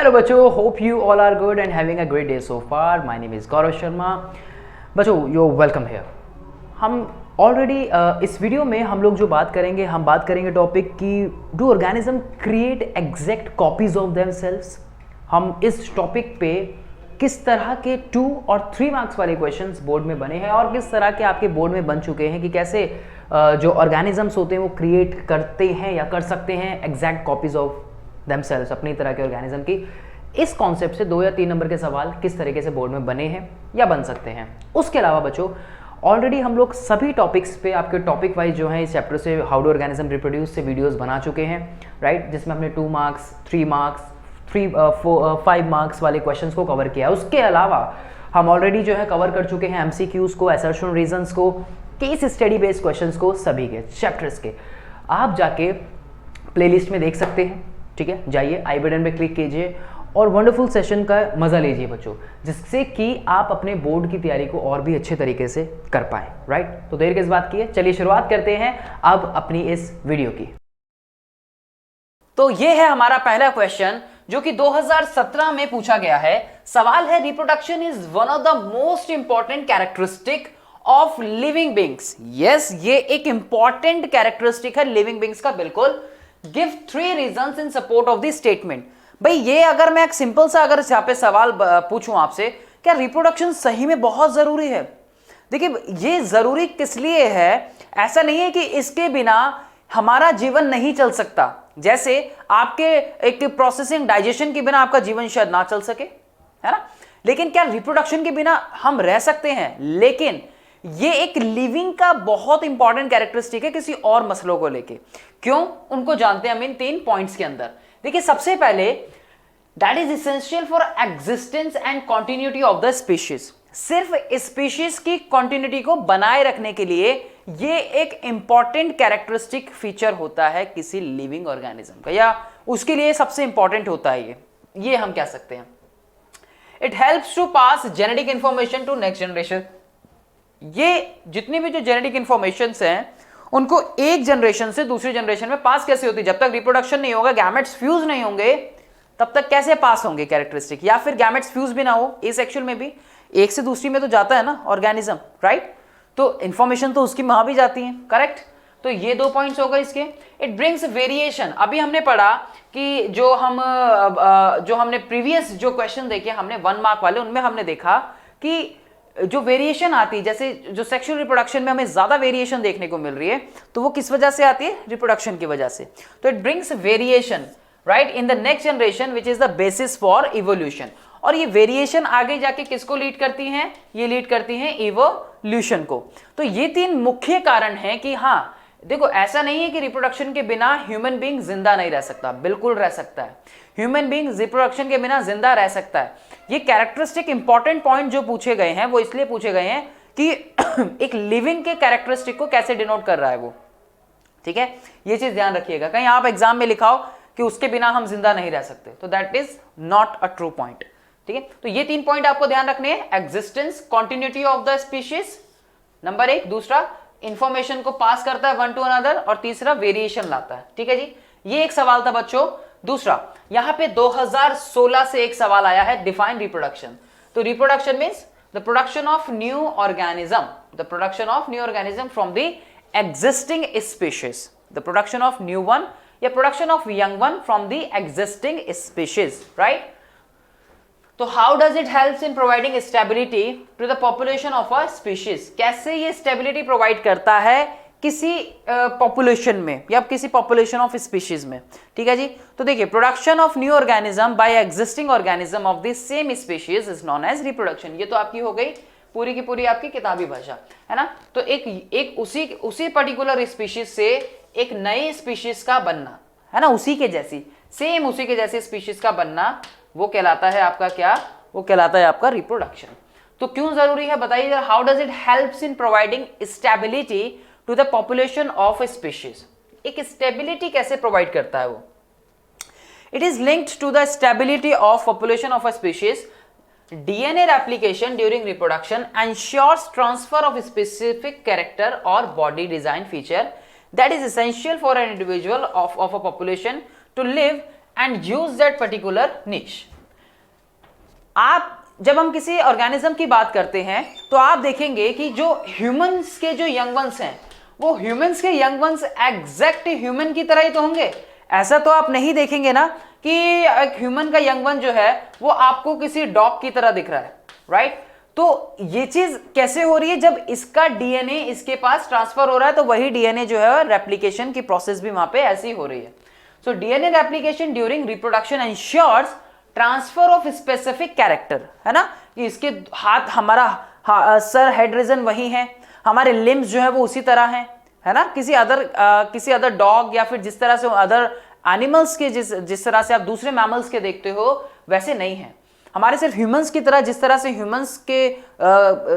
Hello बच्चों, hope you all are good and having a great day so far. My name is Gaurav Sharma. बच्चों yo welcome here. हम already इस video में हम लोग जो बात करेंगे, हम बात करेंगे टॉपिक की do organism create exact copies of themselves. हम इस टॉपिक पे किस तरह के 2 और 3 मार्क्स वाले क्वेश्चंस बोर्ड में बने हैं और किस तरह के आपके बोर्ड में बन चुके हैं कि कैसे जो ऑर्गेनिजम्स होते हैं वो क्रिएट करते हैं या कर सकते हैं एग्जैक्ट कॉपीज ऑफ देमसेल्व्स, अपनी तरह के ऑर्गेनिज्म की। इस कॉन्सेप्ट से 2 या 3 नंबर के सवाल किस तरीके से बोर्ड में बने हैं या बन सकते हैं। उसके अलावा बच्चों ऑलरेडी हम लोग सभी टॉपिक्स पे आपके टॉपिक वाइज जो है इस चैप्टर से हाउ डू ऑर्गेनिज्म रिप्रोड्यूस से वीडियोस बना चुके हैं, राइट, जिसमें हमने 2 मार्क्स 3 मार्क्स 5 मार्क्स वाले क्वेश्चंस को कवर किया। उसके अलावा हम ऑलरेडी जो है कवर कर चुके हैं एमसीक्यूज को, असर्शन रीजंस को, केस स्टडी बेस्ड क्वेश्चंस को, सभी के चैप्टर्स के। आप जाके प्लेलिस्ट में देख सकते हैं, ठीक है। जाइए आई बटन पे क्लिक कीजिए और वंडरफुल सेशन का मजा लीजिए बच्चों, जिससे कि आप अपने बोर्ड की तैयारी को और भी अच्छे तरीके से कर पाएं, राइट। तो देर किस बात की है, चलिए शुरुआत करते हैं अब अपनी इस वीडियो की। तो ये है हमारा पहला क्वेश्चन जो कि 2017 में पूछा गया है। सवाल है reproduction is one of the most important characteristic of living beings. Yes, ये एक इंपॉर्टेंट कैरेक्टरिस्टिक है लिविंग बींग्स का, बिल्कुल। Give 3 reasons in support of the statement. भाई ये अगर मैं एक सिंपल सा अगर यहाँ पे सवाल पूछूं आपसे, क्या रिप्रोडक्शन सही में बहुत जरूरी है? देखिए ये जरूरी किस लिए है, ऐसा नहीं है कि इसके बिना हमारा जीवन नहीं चल सकता। जैसे आपके एक प्रोसेसिंग डाइजेशन के बिना आपका जीवन शायद ना चल सके, है ना, लेकिन क्या रिप्रोडक्शन के बिना हम रह सकते हैं? लेकिन ये एक लिविंग का बहुत इंपॉर्टेंट कैरेक्टरिस्टिक है किसी और मसलों को लेके। क्यों? उनको जानते हैं हम इन 3 पॉइंट्स के अंदर। देखिए सबसे पहले that is essential for existence and continuity of the species. सिर्फ स्पीशीज की कंटिन्यूटी को बनाए रखने के लिए ये एक इंपॉर्टेंट कैरेक्टरिस्टिक फीचर होता है किसी लिविंग ऑर्गेनिज्म का, या उसके लिए सबसे इंपॉर्टेंट होता है ये हम कह सकते हैं। It helps to pass genetic information to next generation. ये जितनी भी जो जेनेटिक इंफॉर्मेशन हैं उनको एक जनरेशन से दूसरी जनरेशन में पास कैसे होती है? जब तक रिप्रोडक्शन नहीं होगा, गैमेट्स फ्यूज नहीं होंगे, तब तक कैसे पास होंगे कैरेक्टरिस्टिक? या फिर गैमेट्स फ्यूज भी ना हो, एसेक्सुअल में भी एक से दूसरी में तो जाता है ना ऑर्गेनिज्म, राइट, तो इंफॉर्मेशन तो उसकी वहां भी जाती है, करेक्ट। तो ये 2 पॉइंट्स हो गए इसके। It brings variation. अभी हमने पढ़ा कि जो हमने प्रीवियस जो क्वेश्चन देखे हमने 1 मार्क वाले, उनमें हमने देखा कि जो वेरिएशन आती है, जैसे जो सेक्सुअल रिप्रोडक्शन में हमें ज्यादा वेरिएशन देखने को मिल रही है, तो वो किस वजह से आती है? रिप्रोडक्शन की वजह से। तो it brings variation right in the next generation which is the basis for evolution. और ये वेरिएशन आगे जाके किसको लीड करती हैं? ये लीड करती हैं इवोल्यूशन को। तो ये 3 मुख्य कारण हैं कि हाँ देखो, ऐसा नहीं है कि रिप्रोडक्शन के बिना ह्यूमन बीइंग जिंदा नहीं रह सकता, बिल्कुल रह सकता है। ह्यूमन बीइंग रिप्रोडक्शन के बिना जिंदा रह सकता है। ये कैरेक्टरिस्टिक इंपॉर्टेंट पॉइंट जो पूछे गए हैं वो इसलिए पूछे गए हैं कि एक लिविंग के कैरेक्टरिस्टिक को कैसे डिनोट कर रहा है वो, ठीक है। ये चीज ध्यान रखिएगा, कहीं आप एग्जाम में लिखाओ कि उसके बिना हम जिंदा नहीं रह सकते, तो that is not a true point, ठीक है। तो ये 3 पॉइंट आपको ध्यान रखने हैं। Existence, continuity of the species, number 1। दूसरा, इंफॉर्मेशन को पास करता है वन टू अनदर, और तीसरा वेरिएशन लाता है, ठीक है जी। ये एक सवाल था बच्चों। दूसरा, यहां पे 2016 से एक सवाल आया है, डिफाइन रिप्रोडक्शन। तो reproduction means the production of new organism, the production of new organism from the existing species, the production of new one या production of young one from the existing species, right. तो how does it helps in providing stability to the population of a species? कैसे ये stability provide करता है किसी population में या किसी पॉपुलेशन ऑफ स्पीशीज में, ठीक है जी। तो देखिए, production of new organism by existing organism of the same species is known as reproduction. ये तो आपकी हो गई पूरी की पूरी आपकी किताबी भाषा, है ना। तो एक उसी पर्टिकुलर स्पीशीज से एक नई स्पीशीज का बनना, है ना, उसी के जैसी सेम उसी के जैसे स्पीशीज का बनना, वो कहलाता है आपका क्या? वो कहलाता है आपका रिप्रोडक्शन। तो क्यों जरूरी है बताइए? How does it helps in providing stability to the population of species? एक स्टेबिलिटी कैसे प्रोवाइड करता है वो? It is linked to the stability of population of a species. DNA replication during reproduction ensures transfer of specific character or body design feature that is essential for an individual of a population to live and use that particular निश। आप जब हम किसी organism की बात करते हैं तो आप देखेंगे कि जो ह्यूमंस के जो यंग वंस हैं वो ह्यूमंस के यंग वंस एग्जैक्ट ह्यूमन की तरह ही तो होंगे। ऐसा तो आप नहीं देखेंगे ना कि एक ह्यूमन का यंग वन जो है वो आपको किसी डॉग की तरह दिख रहा है, राइट। तो ये चीज कैसे हो रही है, जब इसका डीएनए इसके पास ट्रांसफर हो रहा है तो वही डीएनए जो है रेप्लिकेशन की प्रोसेस भी वहां पे ऐसी हो रही है। So DNA replication during reproduction ensures transfer of specific character, है ना, कि इसके हाथ हमारा सर हेड रीजन वही है, हमारे लिम्स जो है वो उसी तरह है ना, किसी अदर डॉग या फिर जिस तरह से अदर एनिमल्स के जिस तरह से आप दूसरे मैमल्स के देखते हो वैसे नहीं है। हमारे सिर्फ ह्यूमंस की तरह, जिस तरह से ह्यूमंस के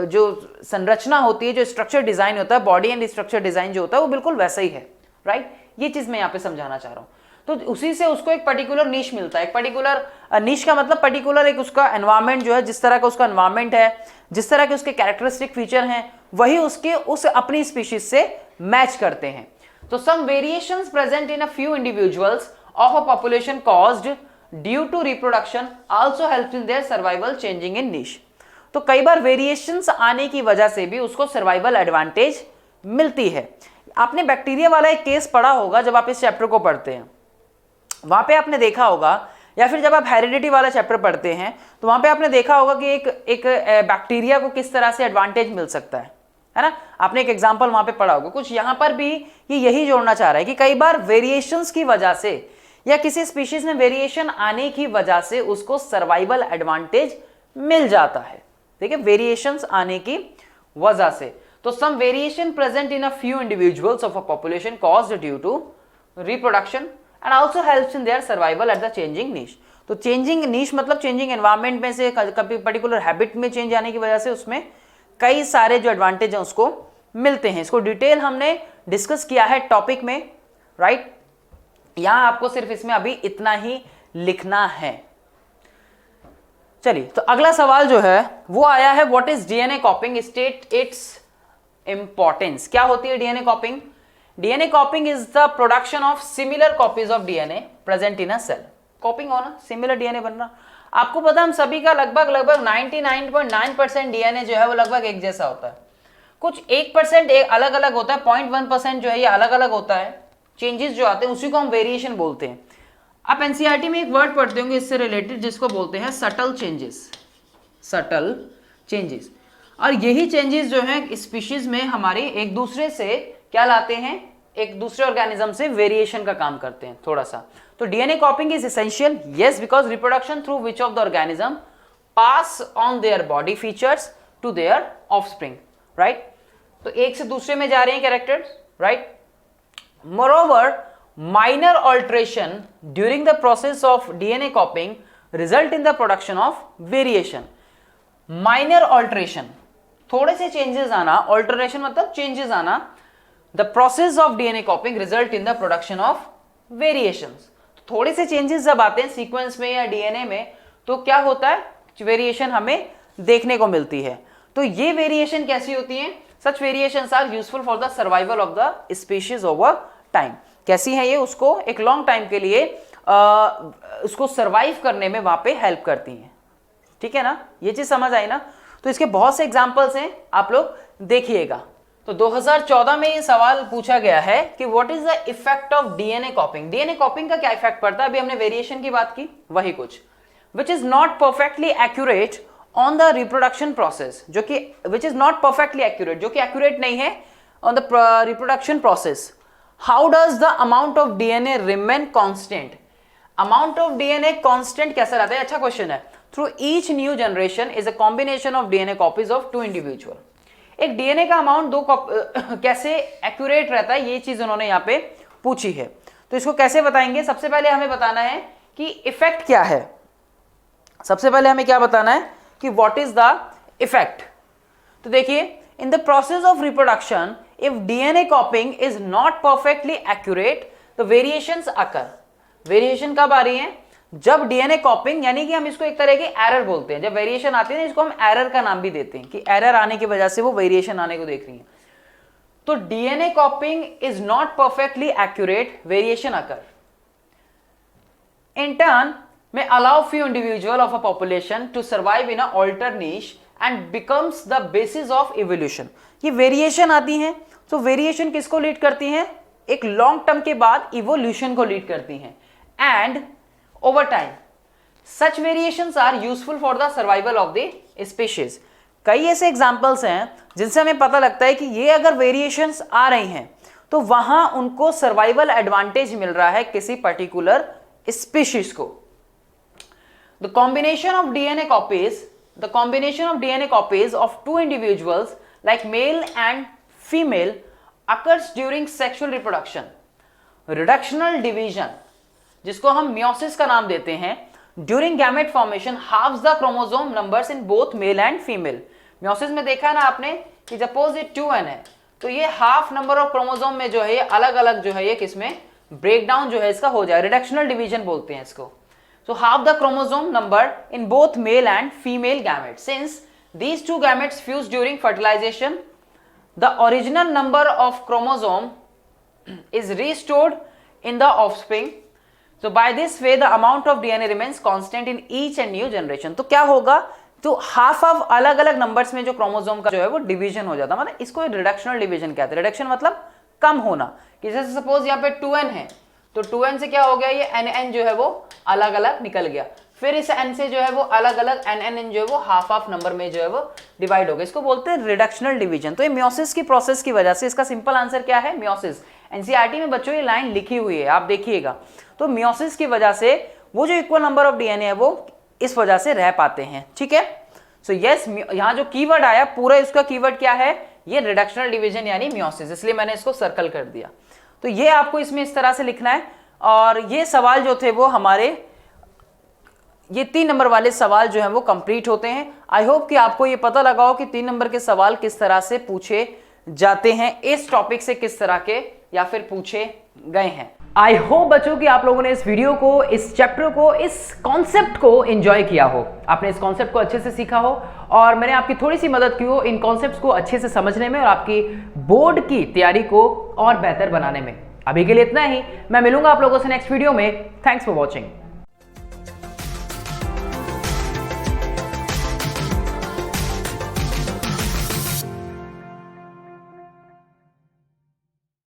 जो संरचना होती है, जो स्ट्रक्चर डिजाइन होता है, बॉडी एंड स्ट्रक्चर डिजाइन जो होता है वो बिल्कुल वैसा ही है, राइट। ये चीज मैं यहाँ पे समझाना चाह रहा हूँ। तो उसी से उसको एक पर्टिकुलर नीश मिलता है। एक पर्टिकुलर नीश का मतलब पर्टिकुलर एक उसका एनवायरमेंट जो है, जिस तरह का उसका एनवायरमेंट है, जिस तरह के उसके कैरेक्टरिस्टिक फीचर हैं, वही उसके उस अपनी स्पीशीज से मैच करते हैं। तो some variations present in a few individuals of a population caused due to reproduction also helps in their survival changing in niche. तो कई बार वेरिएशंस आने की वजह से भी उसको सर्वाइवल एडवांटेज मिलती है। आपने बैक्टीरिया वाला एक केस पढ़ा होगा जब आप इस चैप्टर को पढ़ते हैं, वहां पे आपने देखा होगा, या फिर जब आप हेरिडिटी वाला चैप्टर पढ़ते हैं तो वहां पे आपने देखा होगा कि एक बैक्टीरिया को किस तरह से एडवांटेज मिल सकता है ना। आपने एक एग्जांपल वहां पे पढ़ा होगा। कुछ यहां पर भी ये यही जोड़ना चाह रहा है कि कई बार वेरिएशंस की वजह से या किसी स्पीशीज में वेरिएशन आने की वजह से उसको सर्वाइवल एडवांटेज मिल जाता है। ठीक है, वेरिएशंस आने की वजह से। तो some variation present in a few individuals of a population caused due to reproduction and also helps in their survival at the changing niche। तो चेंजिंग नीश मतलब चेंजिंग एनवायरनमेंट में से कभी पर्टिकुलर हैबिट में चेंज आने की वजह से उसमें कई सारे जो एडवांटेज हैं उसको मिलते हैं। इसको डिटेल हमने डिस्कस किया है टॉपिक में, राइट। यहां आपको सिर्फ इसमें अभी इतना ही लिखना है। चलिए, तो अगला सवाल जो है वो आया है, what is DNA कॉपिंग, state its importance. क्या होती है DNA कॉपिंग? DNA copying is the production of similar copies of DNA present in a cell। कॉपिंग होना, सिमिलर डीएनए बनना। आपको पता है हम सभी का लगभग 99.9% डीएनए जो है वो लगभग एक जैसा होता है। कुछ 1% अलग अलग होता है, 0.1% जो है ये अलग अलग होता है। चेंजेस जो आते हैं उसी को हम वेरिएशन बोलते हैं। आप एनसीईआरटी में एक वर्ड पढ़ते होंगे इससे रिलेटेड जिसको बोलते हैं सटल चेंजेस, सटल चेंजेस। और यही चेंजेस जो है स्पीशीज में हमारी एक दूसरे से क्या लाते हैं, एक दूसरे ऑर्गेनिज्म से वेरिएशन का काम करते हैं थोड़ा सा। तो DNA copying is essential, yes, because reproduction through which of the organism pass on their body features to their offspring, right. तो एक से दूसरे में जा रहे हैं characters, right. Moreover minor alteration during the process of DNA copying result in the production of variation. Minor alteration, थोड़े से चेंजेस आना, ऑल्टरेशन मतलब चेंजेस आना। The process of DNA copying result in the production of variations। थोड़े से changes जब आते हैं सीक्वेंस में या डीएनए में तो क्या होता है, वेरिएशन हमें देखने को मिलती है। तो ये वेरिएशन कैसी होती है? Such variations are useful for the survival of the species over time. कैसी है ये? उसको एक लॉन्ग टाइम के लिए उसको सर्वाइव करने में वहां पे हेल्प करती हैं। ठीक है ना, ये चीज समझ आई ना। तो इसके बहुत से एग्जाम्पल्स हैं, आप लोग देखिएगा। तो 2014 में ये सवाल पूछा गया है कि what is the effect of DNA कॉपिंग। DNA कॉपिंग का क्या इफेक्ट पड़ता है? अभी हमने वेरिएशन की बात की, वही कुछ। Which is not perfectly accurate on the reproduction process, जो कि which is not perfectly accurate, जो कि एक्यूरेट नहीं है on the reproduction process. How does the amount of DNA remain constant? Amount of DNA constant कैसे रहता है? अच्छा क्वेश्चन है। Through each new generation is a combination of DNA copies of two individual. एक DNA का amount दो कैसे accurate रहता है, ये चीज उन्होंने यहां पे पूछी है। तो इसको कैसे बताएंगे? सबसे पहले हमें बताना है कि इफेक्ट क्या है। सबसे पहले हमें क्या बताना है कि व्हाट इज द इफेक्ट। तो देखिए, in the process of reproduction if DNA copying is not perfectly accurate the variations occur. Variation कब आ रही है? जब डीएनए कॉपिंग, यानी कि हम इसको एक तरह की एरर बोलते हैं। जब वेरिएशन आती है ना, इसको हम एरर का नाम भी देते हैं कि एरर आने की वजह से वो वेरिएशन आने को देख रही है। तो DNA copying is not perfectly accurate, variation occur. in turn may allow few individual of a population to survive in a altered niche and becomes the basis of evolution. ये वेरिएशन आती हैं, तो वेरिएशन किसको lead करती हैं? एक long term के बाद इवोल्यूशन को लीड करती हैं. And over time such variations are useful for the survival of the species. कई ऐसे एग्जांपल्स हैं जिनसे हमें पता लगता है कि ये अगर वेरिएशंस आ रही हैं तो वहां उनको सर्वाइवल एडवांटेज मिल रहा है किसी पर्टिकुलर स्पीशीज को. The combination of DNA copies of two individuals like male and female occurs during sexual reproduction. Reductional division, जिसको हम मियोसिस का नाम देते हैं, during gamete formation halves the chromosome numbers in both male and female. Meiosis में देखा है ना आपने कि सपोज ये 2n है तो ये हाफ नंबर ऑफ क्रोमोसोम में जो है ये अलग अलग जो है ये किसमें ब्रेकडाउन जो है इसका हो जाए. रिडक्शनल डिवीजन बोलते हैं इसको. So half the chromosome number in both male and female gametes. Since these two gametes fuse during fertilization, the original number of chromosome is restored in the offspring. So by this way the amount of DNA remains constant in each and new generation. तो क्या होगा? तो half of अलग अलग numbers में जो chromosome का जो है वो डिवीजन हो जाता है. मतलब इसको रिडक्शनल डिवीजन कहते हैं. रिडक्शन मतलब कम होना. कि जैसे सपोज यहाँ पे 2n है तो 2n से क्या हो गया, ये nn जो है वो अलग अलग निकल गया. फिर इस n से जो है वो अलग अलग nn जो है वो हाफ ऑफ नंबर में जो है वो डिवाइड हो गया. इसको बोलते हैं रिडक्शनल डिवीजन. तो ये मियोसिस की प्रोसेस की वजह से, इसका सिंपल आंसर क्या है? मियोसिस. एनसीईआरटी में बच्चों ये लाइन लिखी हुई है, आप देखिएगा. तो मियोसिस की वजह से वो जो इक्वल नंबर ऑफ डीएनए है वो इस वजह से रह पाते हैं. ठीक है. सो यस, यहाँ जो कीवर्ड आया पूरा इसका कीवर्ड क्या है? ये रिडक्शनल डिवीजन यानी मियोसिस, इसलिए मैंने इसको सर्कल कर दिया. तो ये आपको इसमें इस तरह से लिखना है. और ये सवाल जो थे वो हमारे ये 3 नंबर वाले सवाल जो हैं वो कंप्लीट होते हैं. आई होप कि आपको ये पता लगा हो कि 3 नंबर के सवाल किस तरह से पूछे जाते हैं, इस टॉपिक से किस तरह के या फिर पूछे गए हैं. आई होप बच्चों कि आप लोगों ने इस वीडियो को, इस चैप्टर को, इस कॉन्सेप्ट को एंजॉय किया हो, आपने इस कॉन्सेप्ट को अच्छे से सीखा हो और मैंने आपकी थोड़ी सी मदद की हो इन कॉन्सेप्ट्स को अच्छे से समझने में और आपकी बोर्ड की तैयारी को और बेहतर बनाने में. अभी के लिए इतना ही. मैं मिलूंगा आप लोगों से नेक्स्ट वीडियो में. Thanks for watching.